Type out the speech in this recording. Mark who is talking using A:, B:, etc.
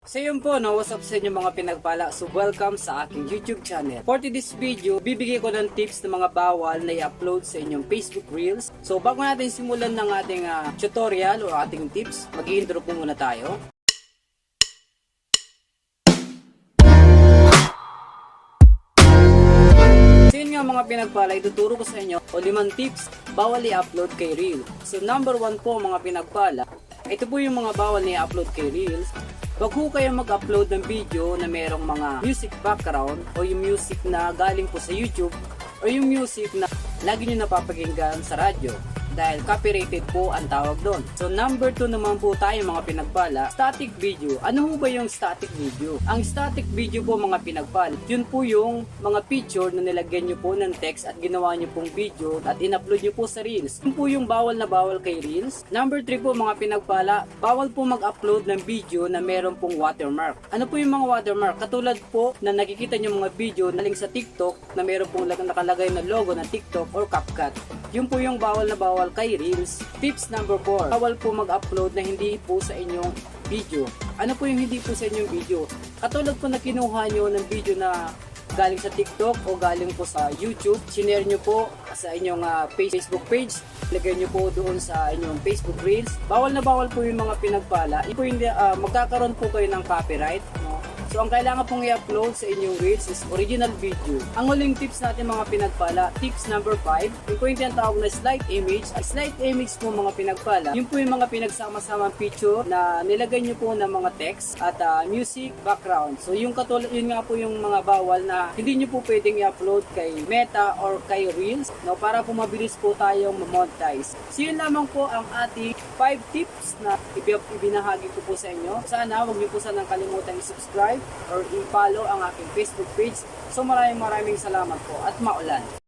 A: So yun po, no, what's up sa inyo mga pinagpala. So welcome sa aking YouTube channel. For today's video, bibigay ko ng tips ng mga bawal na i-upload sa inyong Facebook Reels. So bago natin simulan ng ating tutorial o ating tips, mag-i-intro po muna tayo. So yun nga mga pinagpala, ituturo ko sa inyo o 5 tips bawal i-upload kay Reel. So number 1 po mga pinagpala, ito po yung mga bawal na i-upload kay Reels. Wag ho kayong mag-upload ng video na merong mga music background o yung music na galing po sa YouTube o yung music na lagi nyo napapakinggan sa radyo dahil copyrighted po ang tawag doon. So number 2 naman po tayo mga pinagpala, static video. Ano ho ba yung static video? Ang static video po mga pinagpala, yun po yung mga picture na nilagyan nyo po ng text at ginawa nyo pong video at in-upload nyo po sa Reels. Yun po yung bawal na bawal kay Reels. Number 3 po mga pinagpala, bawal po mag-upload ng video na meron pong watermark. Ano po yung mga watermark? Katulad po na nakikita nyo mga video na link sa TikTok na meron pong nakalagay na logo ng TikTok or CapCut. Yun po yung bawal na bawal kay Reels. Tips number 4, bawal po mag-upload na hindi po sa inyong video. Ano po yung hindi po sa inyong video? Katulad po na kinuha nyo ng video na galing sa TikTok o galing po sa YouTube, sinare nyo po sa inyong Facebook page, lagay nyo po doon sa inyong Facebook Reels. Bawal na bawal po yung mga pinagpala. Ito po hindi, magkakaroon po kayo ng copyright, no? So ang kailangan pong i-upload sa inyong Reels is original video. Ang huling tips natin mga pinagpala, tips number 5, yung po yung tinatawag na slide image. Ang slide image po mga pinagpala, yun po yung mga pinagsama-samang picture na nilagay nyo po ng mga text at music background. So yung katulad, yun nga po yung mga bawal na hindi nyo po pwedeng i-upload kay Meta or kay Reels, no, para po mabilis po tayong ma-monetize. So yun lamang po ang ating 5 tips na ibinahagi ko po sa inyo. Sana huwag nyo po sanang kalimutan i-subscribe or i-follow ang aking Facebook page. So maraming salamat po at maulan.